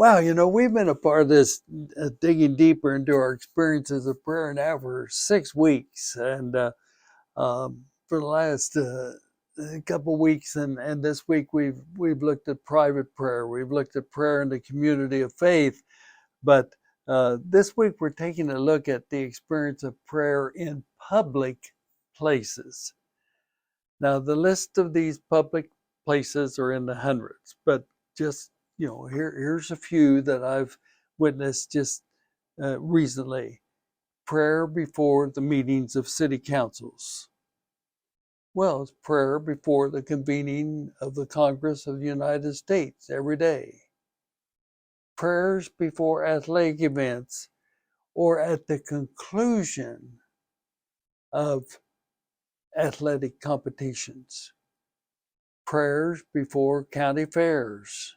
Wow, we've been a part of this digging deeper into our experiences of prayer now for 6 weeks. And for the last couple weeks and this week, we've looked at private prayer. We've looked at prayer in the community of faith. But this week, we're taking a look at the experience of prayer in public places. Now, the list of these public places are in the hundreds, but just, here's a few that I've witnessed just recently. Prayer before the meetings of city councils. Well, it's prayer before the convening of the Congress of the United States every day. Prayers before athletic events or at the conclusion of athletic competitions. Prayers before county fairs,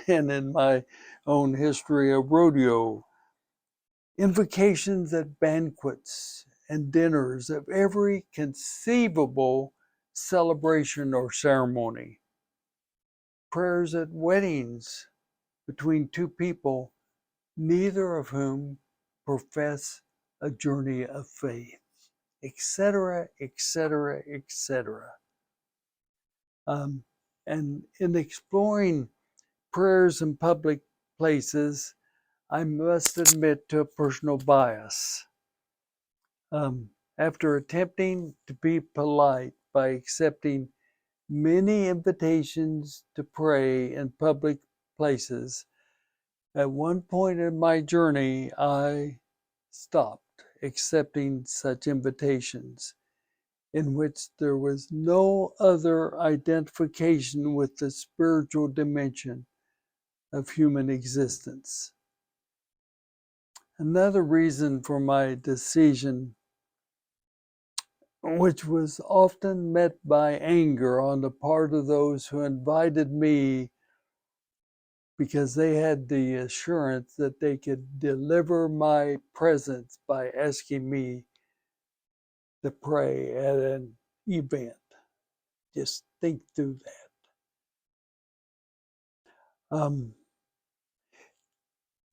and in my own history of rodeo, invocations at banquets and dinners of every conceivable celebration or ceremony, prayers at weddings between two people, neither of whom profess a journey of faith, etc., etc., etc. And in exploring prayers in public places, I must admit to a personal bias. After attempting to be polite by accepting many invitations to pray in public places, at one point in my journey, I stopped accepting such invitations in which there was no other identification with the spiritual dimension of human existence. Another reason for my decision, which was often met by anger on the part of those who invited me because they had the assurance that they could deliver my presence by asking me to pray at an event. Just think through that.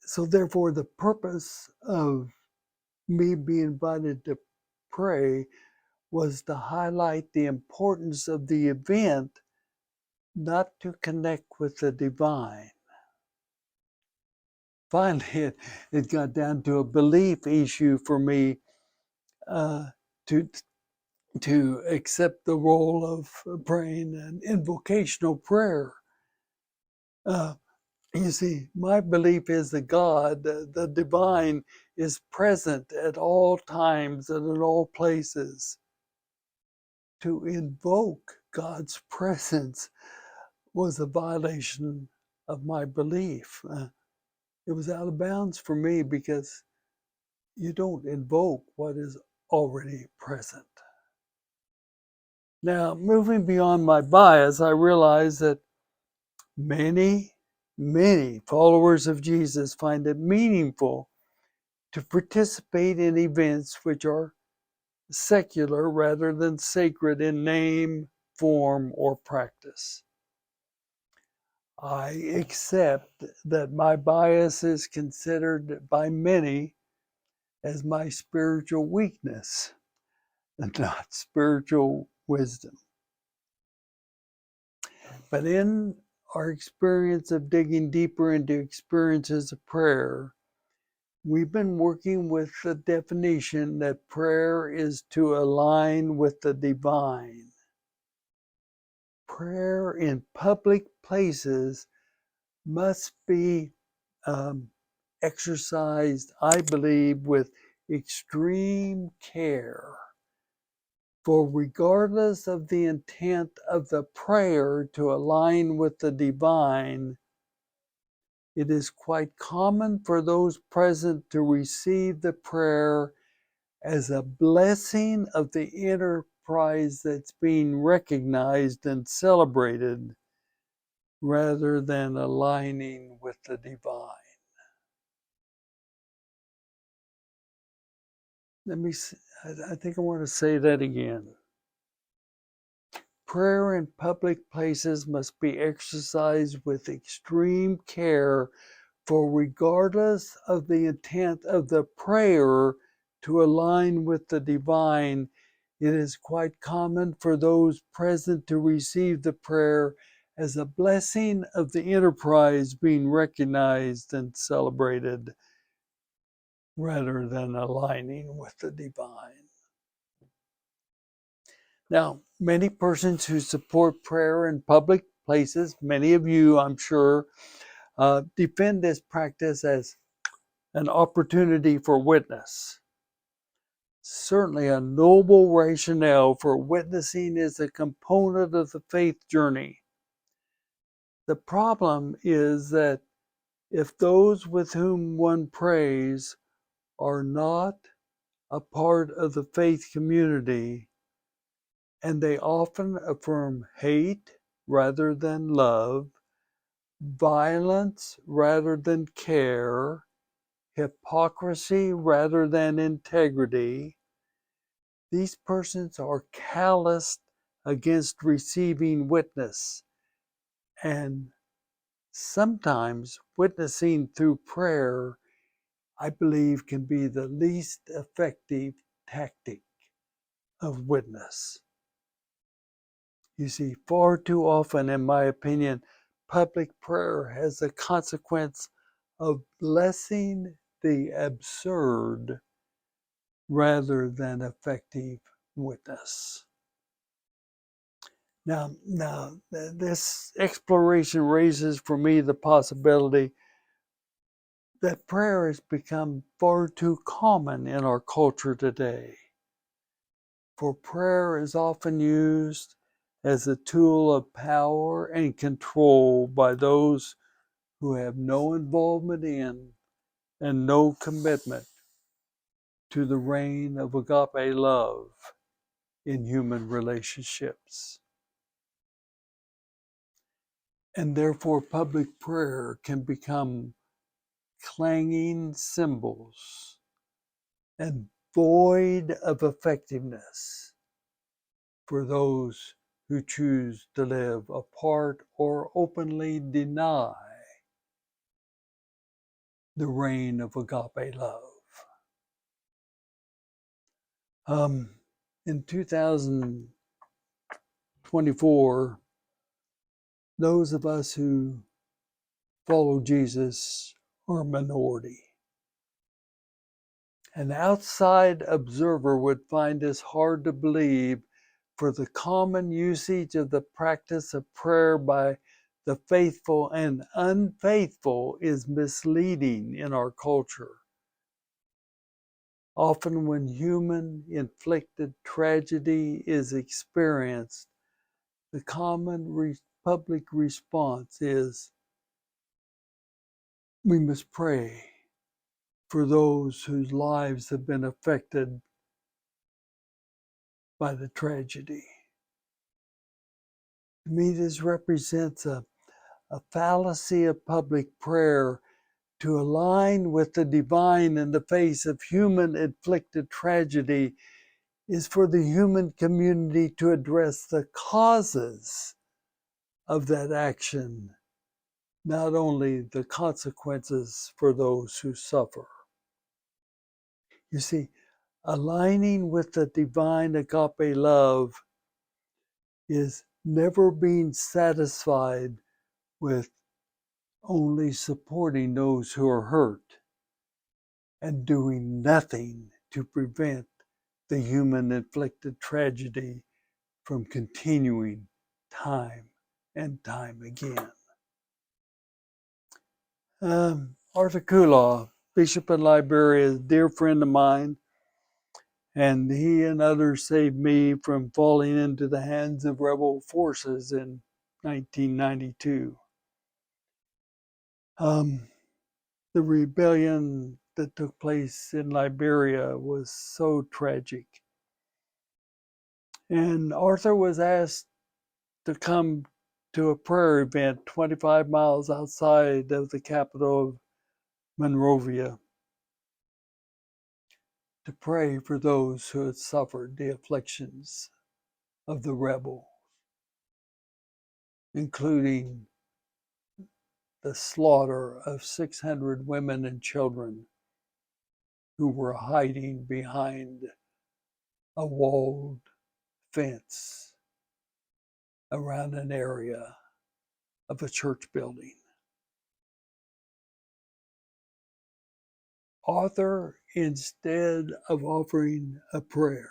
So therefore, the purpose of me being invited to pray was to highlight the importance of the event, not to connect with the divine. Finally, it got down to a belief issue for me to accept the role of praying an invocational prayer. You see, my belief is that God, the divine, is present at all times and in all places. To invoke God's presence was a violation of my belief. It was out of bounds for me because you don't invoke what is already present. Now, moving beyond my bias, I realize that many followers of Jesus find it meaningful to participate in events which are secular rather than sacred in name, form, or practice. I accept that my bias is considered by many as my spiritual weakness and not spiritual wisdom. But in our experience of digging deeper into experiences of prayer, we've been working with the definition that prayer is to align with the divine. Prayer in public places must be exercised, I believe, with extreme care. For regardless of the intent of the prayer to align with the divine, it is quite common for those present to receive the prayer as a blessing of the enterprise that's being recognized and celebrated rather than aligning with the divine. I think I want to say that again. Prayer in public places must be exercised with extreme care For regardless of the intent of the prayer to align with the divine, it is quite common for those present to receive the prayer as a blessing of the enterprise being recognized and celebrated rather than aligning with the divine. Now, many persons who support prayer in public places, many of you, I'm sure, defend this practice as an opportunity for witness. Certainly, a noble rationale for witnessing is a component of the faith journey. The problem is that if those with whom one prays are not a part of the faith community, and they often affirm hate rather than love, violence rather than care, hypocrisy rather than integrity, these persons are calloused against receiving witness, and sometimes witnessing through prayer, I believe, can be the least effective tactic of witness. You see, far too often, in my opinion, public prayer has the consequence of blessing the absurd rather than effective witness. Now, this exploration raises for me the possibility that prayer has become far too common in our culture today. For prayer is often used as a tool of power and control by those who have no involvement in and no commitment to the reign of agape love in human relationships. And therefore, public prayer can become clanging cymbals and void of effectiveness for those who choose to live apart or openly deny the reign of agape love. In 2024, those of us who follow Jesus are a minority. An outside observer would find this hard to believe, for the common usage of the practice of prayer by the faithful and unfaithful is misleading in our culture. Often when human inflicted tragedy is experienced, the common public response is, we must pray for those whose lives have been affected by the tragedy. To me, this represents a fallacy of public prayer. To align with the divine in the face of human inflicted tragedy is for the human community to address the causes of that action, not only the consequences for those who suffer. You see, aligning with the divine agape love is never being satisfied with only supporting those who are hurt and doing nothing to prevent the human inflicted tragedy from continuing time and time again. Arthur Kulaw, Bishop in Liberia, is a dear friend of mine, and he and others saved me from falling into the hands of rebel forces in 1992. The rebellion that took place in Liberia was so tragic. And Arthur was asked to come to a prayer event 25 miles outside of the capital of Monrovia to pray for those who had suffered the afflictions of the rebel, including the slaughter of 600 women and children who were hiding behind a walled fence around an area of a church building. Arthur, instead of offering a prayer,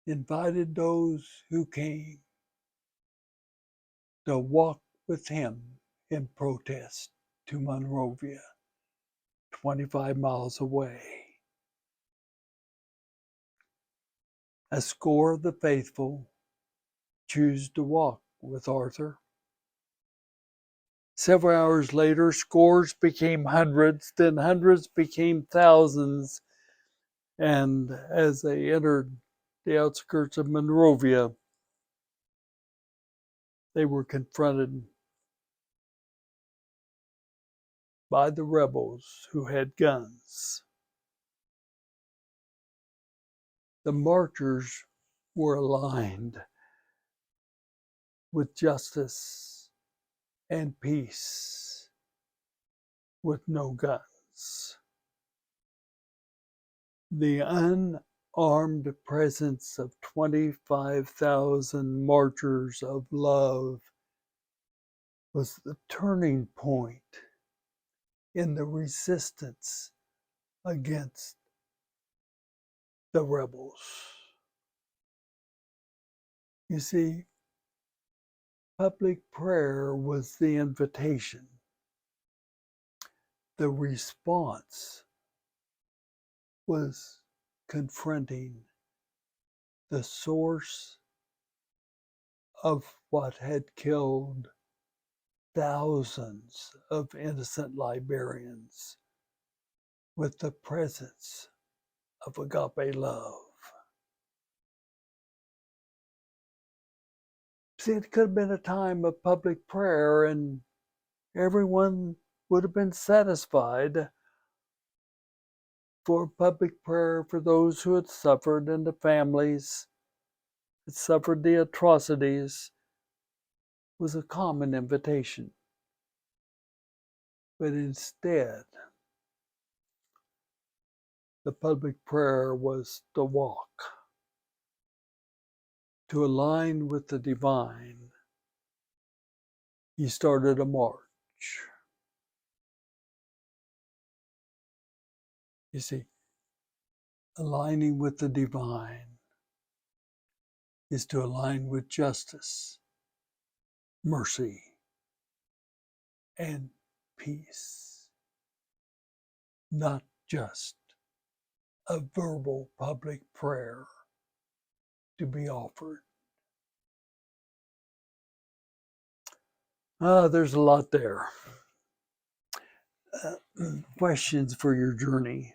invited those who came to walk with him in protest to Monrovia, 25 miles away. A score of the faithful choose to walk with Arthur. Several hours later, scores became hundreds, then hundreds became thousands, and as they entered the outskirts of Monrovia, they were confronted by the rebels who had guns. The marchers were aligned with justice and peace, with no guns. The unarmed presence of 25,000 marchers of love was the turning point in the resistance against the rebels. You see, public prayer was the invitation. The response was confronting the source of what had killed thousands of innocent Liberians with the presence of agape love. See, it could have been a time of public prayer and everyone would have been satisfied. For public prayer for those who had suffered and the families that suffered the atrocities was a common invitation. But instead, the public prayer was to walk, to align with the divine. He started a march. You see, aligning with the divine is to align with justice, mercy, and peace, not just a verbal public prayer to be offered. There's a lot there. Questions for your journey.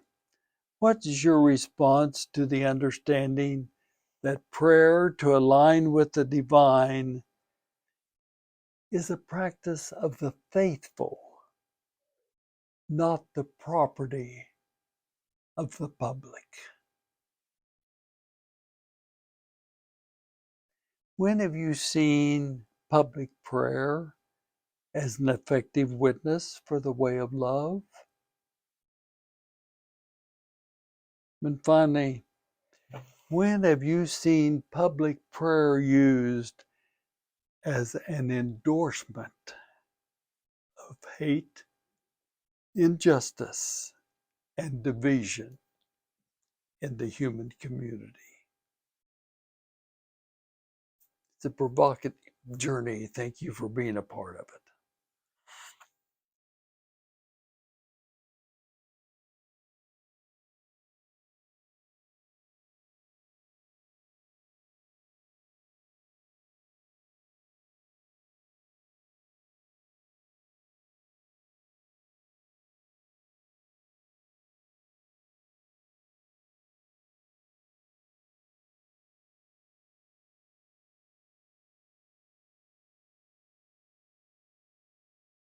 What is your response to the understanding that prayer to align with the divine is a practice of the faithful, not the property of the public? When have you seen public prayer as an effective witness for the way of love? And finally, when have you seen public prayer used as an endorsement of hate, injustice, and division in the human community? It's a provocative journey. Thank you for being a part of it.